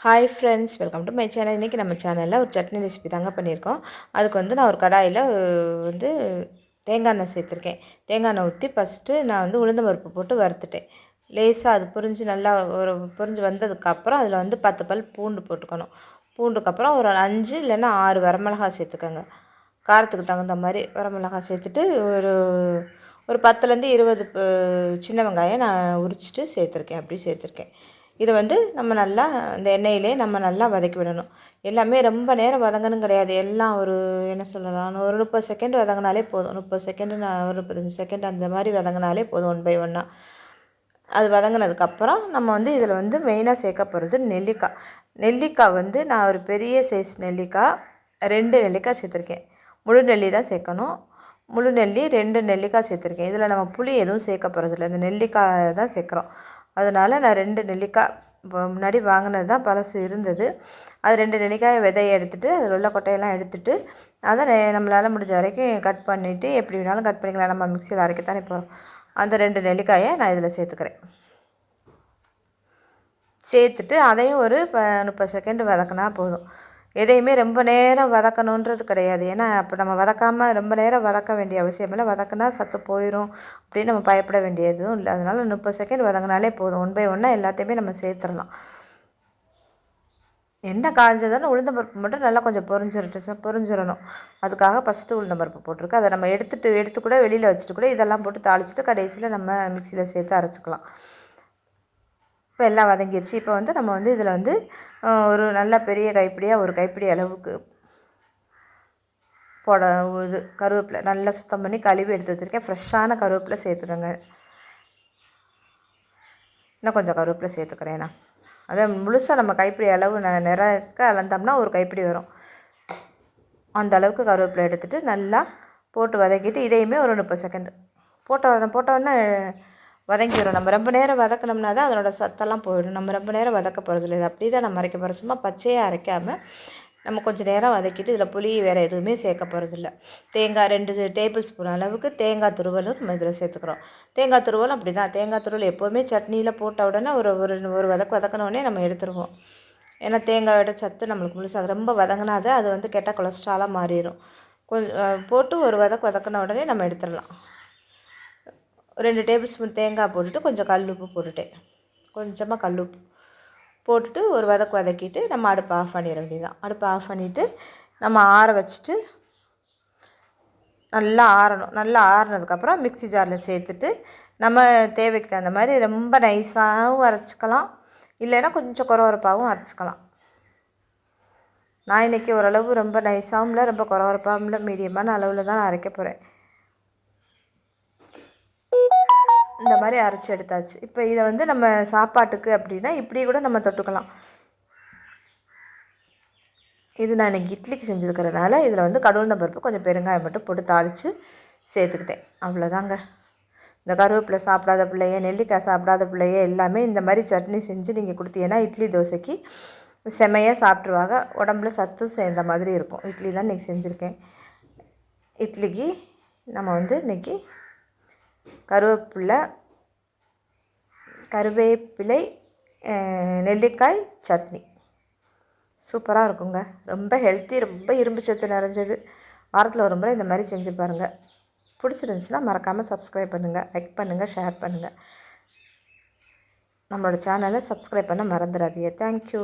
Hi friends, welcome to my channel. இன்றைக்கி நம்ம சேனலில் ஒரு சட்னி ரெசிபி தாங்க பண்ணியிருக்கோம். அதுக்கு வந்து நான் ஒரு கடாயில் வந்து தேங்காய் எண்ணெய் சேர்த்துருக்கேன். தேங்காய் எண்ணெய் ஊற்றி ஃபஸ்ட்டு நான் வந்து உளுந்தம் பருப்பு போட்டு வறுத்துட்டேன். லேசாக அது பொரிஞ்சு நல்லா பொரிஞ்சு வந்ததுக்கப்புறம் அதில் வந்து 10 பல் பூண்டு போட்டுக்கணும். பூண்டுக்கப்புறம் ஒரு 5 இல்லைன்னா 6 வரமிளகாய் சேர்த்துக்கோங்க. காரத்துக்கு தகுந்த மாதிரி வரமிளகாய் சேர்த்துட்டு ஒரு ஒரு 10லேருந்து 20 சின்ன வெங்காயம் நான் உரிச்சிட்டு சேர்த்துருக்கேன். அப்படி சேர்த்துருக்கேன். இதை வந்து நம்ம நல்லா இந்த எண்ணெயிலே நம்ம நல்லா வதக்கி விடணும். எல்லாமே ரொம்ப நேரம் வதங்கணும் கிடையாது. எல்லாம் ஒரு என்ன சொல்லலாம், ஒரு 30 செகண்ட் வதங்கினாலே போதும். 30 செகண்டு ஒரு 35 செகண்ட் அந்த மாதிரி வதங்கினாலே போதும். 1 பை 1 அது வதங்கினதுக்கப்புறம் நம்ம வந்து இதில் வந்து மெயினாக சேர்க்க போகிறது நெல்லிக்காய். நெல்லிக்காய் வந்து நான் ஒரு பெரிய சைஸ் நெல்லிக்காய் 2 நெல்லிக்காய் சேர்த்துருக்கேன். முழு நெல்லி தான் சேர்க்கணும். முழு நெல்லி 2 நெல்லிக்காய் சேர்த்துருக்கேன். இதில் நம்ம புளி எதுவும் சேர்க்க போகிறதில்ல, இந்த நெல்லிக்காய் தான் சேர்க்குறோம். அதனால் நான் 2 நெல்லிக்காய் முன்னாடி வாங்கினது தான் பழசு இருந்தது. அது 2 நெல்லிக்காயை விதையை எடுத்துகிட்டு அதில் உள்ள கொட்டையெல்லாம் எடுத்துகிட்டு அதை நம்மளால் முடிஞ்ச வரைக்கும் கட் பண்ணிவிட்டு எப்படி வேணாலும் கட் பண்ணிக்கலாம். நம்ம மிக்சியில் அரைக்கத்தானே போகிறோம். அந்த 2 நெல்லிக்காயை நான் இதில் சேர்த்துக்கிறேன். சேர்த்துட்டு அதையும் ஒரு 30 செகண்ட் வதக்கினா போதும். எதையுமே ரொம்ப நேரம் வதக்கணுன்றது கிடையாது. ஏன்னா அப்போ நம்ம வதக்காமல் ரொம்ப நேரம் வதக்க வேண்டிய அவசியம் இல்லை. வதக்கினா சத்து போயிடும் அப்படின்னு நம்ம பயப்பட வேண்டியதும் இல்லை. அதனால் 30 செகண்ட் வதங்கினாலே போதும். 1 பை 1 எல்லாத்தையுமே நம்ம சேர்த்துடலாம். எண்ணெய் காய்ஞ்சதானே உளுந்தம் பருப்பு மட்டும் நல்லா கொஞ்சம் பொரிஞ்சிடணும். அதுக்காக ஃபஸ்ட்டு உளுந்தம் பருப்பு போட்டிருக்கு. அதை நம்ம எடுத்து கூட வெளியில் வச்சுட்டு கூட இதெல்லாம் போட்டு தாளிச்சிட்டு கடைசியில் நம்ம மிக்சியில் சேர்த்து அரைச்சிக்கலாம். இப்போ எல்லாம் வதங்கிடுச்சு. இப்போ வந்து நம்ம வந்து இதில் வந்து ஒரு நல்ல பெரிய கைப்பிடியாக ஒரு கைப்பிடி அளவுக்கு இது கருவேப்பிலை நல்லா சுத்தம் பண்ணி கழுவி எடுத்து வச்சுருக்கேன். ஃப்ரெஷ்ஷான கருவேப்பிலை சேர்த்துக்கோங்க. இன்னும் கொஞ்சம் கருவேப்பிலை சேர்த்துக்கிறேன் நான். அதை முழுசாக நம்ம கைப்பிடி அளவு நிறக்க அளந்தோம்னா ஒரு கைப்பிடி வரும். அந்த அளவுக்கு கருவேப்பிலை எடுத்துகிட்டு நல்லா போட்டு வதக்கிட்டு இதையுமே ஒரு 30 செகண்ட் போட்டோன்னே வதங்கி வரும். நம்ம ரொம்ப நேரம் வதக்கினோம்னா தான் அதனோட சத்தெல்லாம் போயிடும். நம்ம ரொம்ப நேரம் வதக்க போகிறதில்ல. இது அப்படி தான் நம்ம அரைக்க போகிறோம். சும்மா பச்சையாக அரைக்காமல் நம்ம கொஞ்சம் நேரம் வதக்கிட்டு இதில் புளி வேறு எதுவுமே சேர்க்க போகிறதில்ல. தேங்காய் 2 டேபிள் ஸ்பூன் அளவுக்கு தேங்காய் துருவலும் நம்ம இதில் சேர்த்துக்கிறோம். தேங்காய் துருவலும் அப்படி தான். தேங்காய் துருவல் எப்போவுமே சட்னியில் போட்ட உடனே ஒரு வதக்கினோடனே நம்ம எடுத்துருவோம். ஏன்னா தேங்காயோட சத்து நம்மளுக்கு முழுசாக ரொம்ப வதங்கினாத அது வந்து கெட்ட கொலஸ்ட்ராலாக மாறிடும். போட்டு ஒரு வதக்கின உடனே நம்ம எடுத்துடலாம். 2 டேபிள் ஸ்பூன் தேங்காய் போட்டுட்டு கொஞ்சம் கல்லுப்பு போட்டுட்டேன். கொஞ்சமாக கல்லுப்பு போட்டுட்டு ஒரு வதக்கிட்டு நம்ம அடுப்பை ஆஃப் பண்ணிட வேண்டியதான். அடுப்பை ஆஃப் பண்ணிவிட்டு நம்ம ஆற வச்சுட்டு நல்லா ஆறணும். நல்லா ஆறினதுக்கப்புறம் மிக்ஸி ஜாரில் சேர்த்துட்டு நம்ம தேவைக்கு தகுந்த மாதிரி ரொம்ப நைஸாகவும் அரைச்சிக்கலாம், இல்லைன்னா கொஞ்சம் கொரகொரப்பாகவும் அரைச்சிக்கலாம். நான் இன்றைக்கி ஓரளவு ரொம்ப நைஸாகவும் இல்லை, ரொம்ப கொரகொரப்பாகவும் இல்லை, மீடியமான அளவில் தான் நான் அரைக்க போகிறேன். இந்த மாதிரி அரைச்சி எடுத்தாச்சு. இப்போ இதை வந்து நம்ம சாப்பாட்டுக்கு அப்படின்னா இப்படி கூட நம்ம தொட்டுக்கலாம். இது நான் இன்றைக்கி இட்லிக்கு செஞ்சுருக்கிறதுனால இதில் வந்து கடவுளுந்தம் பருப்பு கொஞ்சம் பெருங்காயம் மட்டும் போட்டு தாளித்து சேர்த்துக்கிட்டேன். அவ்வளோதாங்க. இந்த கருவேப்பிலை சாப்பிடாத பிள்ளைய, நெல்லிக்காய் சாப்பிடாத பிள்ளைய எல்லாமே இந்த மாதிரி சட்னி செஞ்சு நீங்கள் கொடுத்தீங்கன்னா இட்லி தோசைக்கு செமையாக சாப்பிட்ருவாங்க. உடம்புல சத்து சேர்ந்த மாதிரி இருக்கும். இட்லி தான் இன்றைக்கி செஞ்சுருக்கேன். இட்லிக்கு நம்ம வந்து இன்றைக்கி கருவேப்பிலை நெல்லிக்காய் சட்னி சூப்பராக இருக்குங்க. ரொம்ப ஹெல்த்தி, ரொம்ப இரும்பு சத்து நிறைஞ்சது. வாரத்தில் ஒரு முறை இந்த மாதிரி செஞ்சு பாருங்கள். பிடிச்சிருந்துச்சுன்னா மறக்காமல் சப்ஸ்கிரைப் பண்ணுங்கள், லைக் பண்ணுங்கள், ஷேர் பண்ணுங்கள். நம்மளோட சேனலை சப்ஸ்கிரைப் பண்ண மறந்துடாதீங்க. தேங்க்யூ.